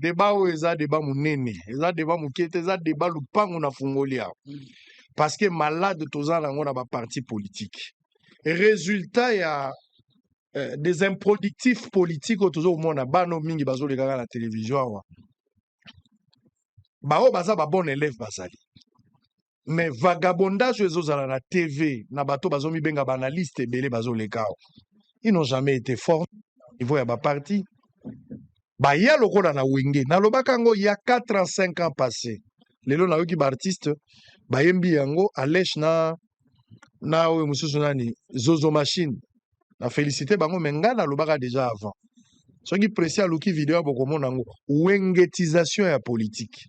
débat ou eza débat munene, eza débat mukete, eza débat lupango na fungolia. Parce que malade toza nango na ba parti politique. Résultat ya des improductifs politiques autour du monde, bano mingi bazo le la télévision awa. Bao baza ba bon élève bazali. Mais vagabondage ezozala na TV, na bato bazo mi benga banaliste belé bazo le kao. Ils n'ont jamais été forts au niveau ya ba parti. Ba ya lokola na wenge, na lobaka ngo il y a 4 ans 5 ans passés. Lelo na yoki ba artiste ba yembi yango alèche na we mususu nani Zozo Machine. La félicité bango menga na lobaka déjà avant. Ce qui précise luki vidéo boko mona ngo wengetisation ya politique.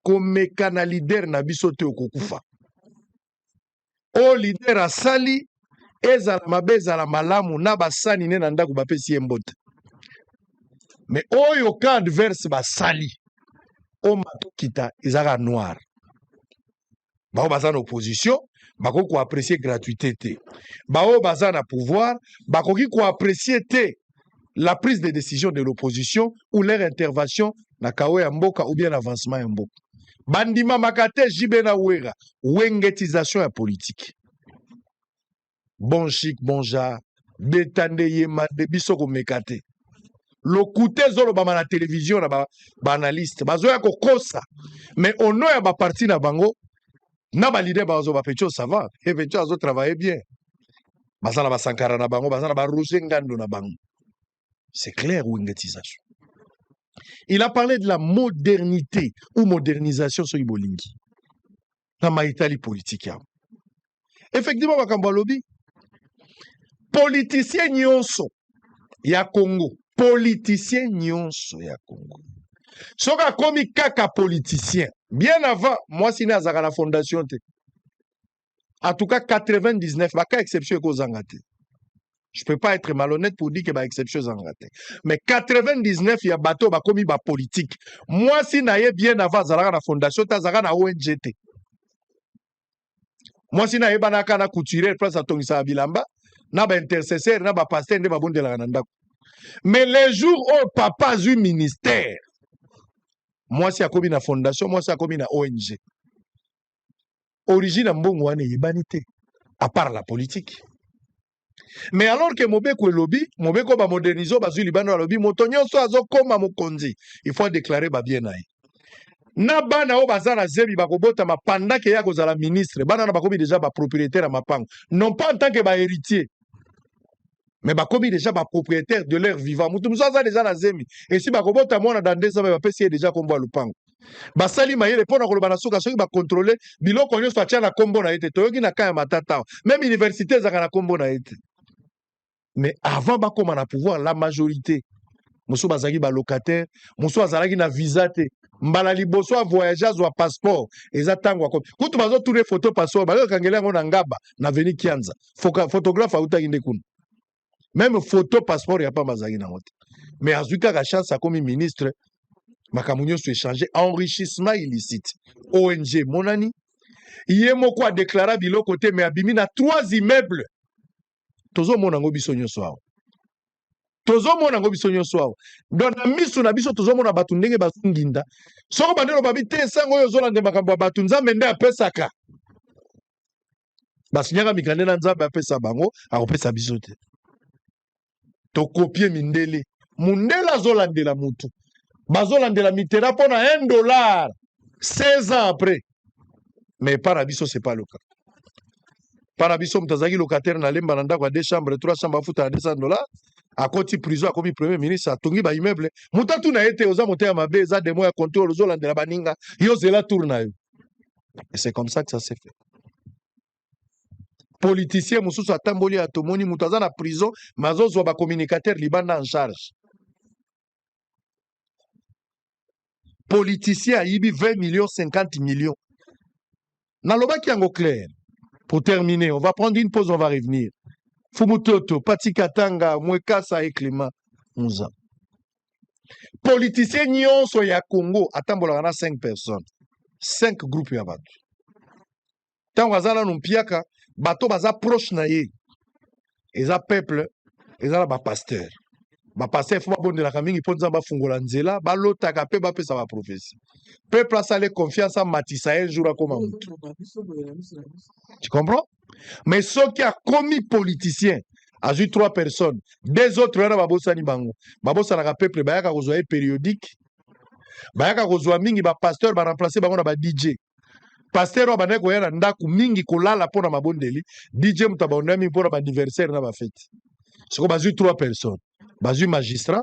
Comme kana leader na biso te okokufa. O leader asali ezala mabe ezala malamu na basani ne na ndako bapesi mbote. Mais oyo ka adverse basali o matokita ezaka noir. Bao baza na opposition bako ko apprécier gratuité te. Bao baza na pouvoir bakoki ko apprécier te la prise de décision de l'opposition ou leur intervention na kawe ya mboka ou bien l'avancement ya mboka. Bandima makate jibena wera wengetisation ya politique. Bon chic bon ja betande yema de biso ko mekate. Lokute zolo ba na télévision na ba analyste bazoya ko kosa mais ono ya ba parti na bango na ba leader bazo ba pecho ça va et pecho azo travailler bien. Basana ba Sankara na bango basana ba Roger Ngando na bango. C'est clair wengetisation. Il a parlé de la modernité ou modernisation sur Ibolingi. Dans ma Italie politique. Effectivement, Makambo lobby. Politicien nyonso ya Congo. Politicien nyonso ya Congo. Soka komi kaka politicien. Bien avant, moi si nazaka la fondation te. En tout cas 99, baka exception ko zangate. Je peux pas être malhonnête pour dire que bah exception zangate. Mais 99 il y a bateau ba komi ba politique. Moi si naye bien avant zalaka na fondation ta zaka na ONGT. Moi si naye banaka na couturier place à tongisa bilamba na ba intercesseur na ba pasteur nde ba bondela na ndako. Mais les jours où papa a eu ministère, moi si a komi na fondation, moi si a komi na ONG. Origine mbongo wane yibanité à part la politique. Mais alors que Mobeko est lobby, Mobeko ba moderniser bazui libano lobby, motonyo so azo koma mokonzi, il faut déclarer ba bien naï. Na bana o bazana zebi bakobota ma pendant que ya kozala ministre, bana na bakobi déjà ba propriétaire à mapango, non pas en tant que ba héritier. Mais bakobi déjà ba propriétaire de leur vivant. Mutu musaza déjà na zemi. Et si bakobota mona dans des ba pesi déjà kombo lupango. Basali mayele pona koloba na suka soki ba contrôler biloko nyonso atia na kombo na ete toyoki na kaya matata. Même université zaka na kombo na ete. Mais avant bakoma na pouvoir la majorité muso bazaki ba locataire, muso azalaki na visa te. Mbala liboso a voyager zo passeport eza tango ko. Kutu bazo tourner photo passeport ba kangela ngo na ngaba na veni Kianza. Photographe auta kinde kun. Même photo passeport ya pas bazaki na hote. Mais azuka ka chance comme ministre makamunyo se échanger enrichissement illicite. ONG monani yemo kwa déclarer biloko te mais abimi na 3 immeubles. Tozo mona ngo biso nyonso awo. Tozo mona ngo biso nyonso awo. Donc na miso na biso tozo mona batu ndenge basunginda. Soko bandelo babi te sango yo zolande makambo batu nzambe nde apesaka. Basinyaka mikande na nzambe apesa bango, akopesa biso te. To copier mindele. Mundela zolandela mutu. Bazolandela mitera pona $1 16 ans après. Mais Parabiso c'est pas le cas. Parabiso mtazaki locataire na lemba na ndako 2 chambres 3 chambres afuta $200 à côté prison à comme premier ministre atongi ba immeuble mutatu na ete oza moté ya mabe za demo ya contrôle zolandela baninga yo zela tourna yo. Et c'est comme ça que ça s'est fait. Politicien mususu atamboli atomoni mutaza na prison mazozo ba communicateur libanda en charge. Politicien a yibi 20 millions 50 millions. Nalobaki yango clair. Pour terminer, on va prendre une pause, on va revenir. Fumutoto, Pati Katanga, Mwekasa et Clément Mouza. Politicien nyonso ya Congo, atambola na 5 personnes. 5 groupes ya batu. Tango azala numpiaka, bato baza proche na ye. Eza peuple, eza ba pasteur. bapasteur fo babondelaka mingi mpo nzambe afungola nzela balotaka mpe bapesa baprophétie peuple asale confiance amatisa un jour akoma motu. Tu comprends? Mais soki akomi politicien azwi 3 personnes 2 autres wana babosani bango babosanaka peuple bayaka kozwa ye périodique bayaka kozwa mingi bapasteur baremplace bango na badj pasteur oyo bandaki koya na ndako mingi kolala mpo na mabondeli dj moto abondela mingi mpo na baanniversaire na bafete siko bazwi 3 personnes bazwi magistrat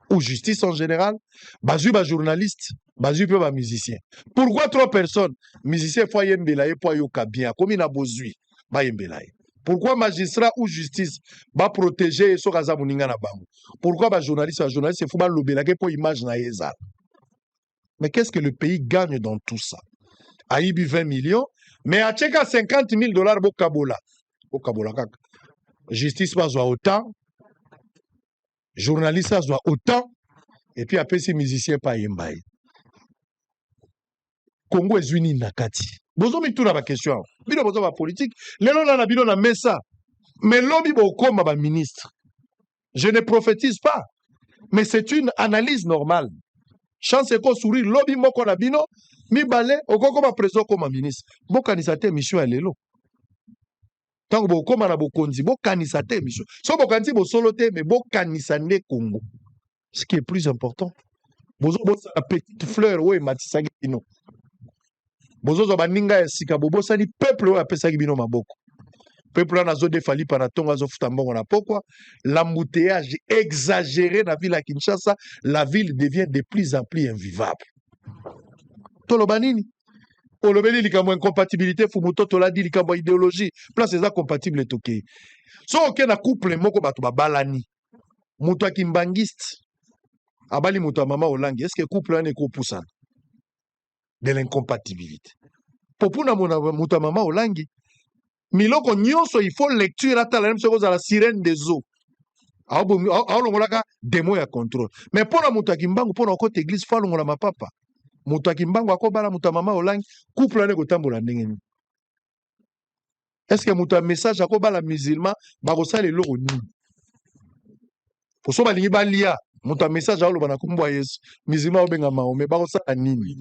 ou justice en général bazwi bajournaliste bazwi mpe bamusicien. Pourquoi 3 personnes? Musicien fo ayembela ye mpo ayoka bien akomi na bozwi bayembela ye. Pourquoi magistrat ou justice ba protéger ye soki aza moninga na bango? Pourquoi bajournaliste fo balobelaka mpo image na ye ezala? Mais qu'est-ce que le pays gagne dans tout ça? Aïbi 20 millions, mais à tcheka 50 000 $, bokabola. Bokabola kaka. Justice bazwa autant, journaliste bazwa autant, et puis après ces musiciens pa yembaye. Congo est uni nakati. Bozo mi tuna ba question. Bino bozo ba politique. Lelo na bino na mesa. Mais lobi bokoma ba ministre. Je ne prophétise pas, mais c'est une analyse normale. Chance ko sourire lobi moko na bino mi balé okoko ba président comme ministre. Bokanisa te mission lelo. Tango bokoma na bokonzi bokanisa te mission. So bokanisi bo solo te mais bokanisa ne Congo. Ce qui est plus important. Bozo bosa la petite fleur ouais matisaki bino. Bozo zo baninga ya sika bobosa ni peuple oyo apesaki bino maboko. Peuple na zo defali pana tonga zo futa mbongo na pokwa, l'embouteillage exagéré na ville à Kinshasa, la ville devient de plus en plus invivable. Toloba nini? Olobeli likambo incompatibilité fumuto tola di likambo idéologie, place eza compatible toke. So oke na couple moko bato babalani. Muto akimbangiste abali muto mama olangi, est-ce que couple ane ko poussana? De l'incompatibilité. Popuna muta mama olangi miloko nyonso il faut lecture atala même soko za la sirène des eaux. Aolongolaka démo ya contrôle. Mais pona muta kimbangu pona okota église fa longola mapapa. Muta kimbangu akobala muta mama olangi couple ane kotambola ndenge ni. Est-ce que muta message akobala musulman bakosala eloko nini? Poso balingi balia muta message aoloba na kumbwa Yesu musulman obenga Mahomet bakosala nini?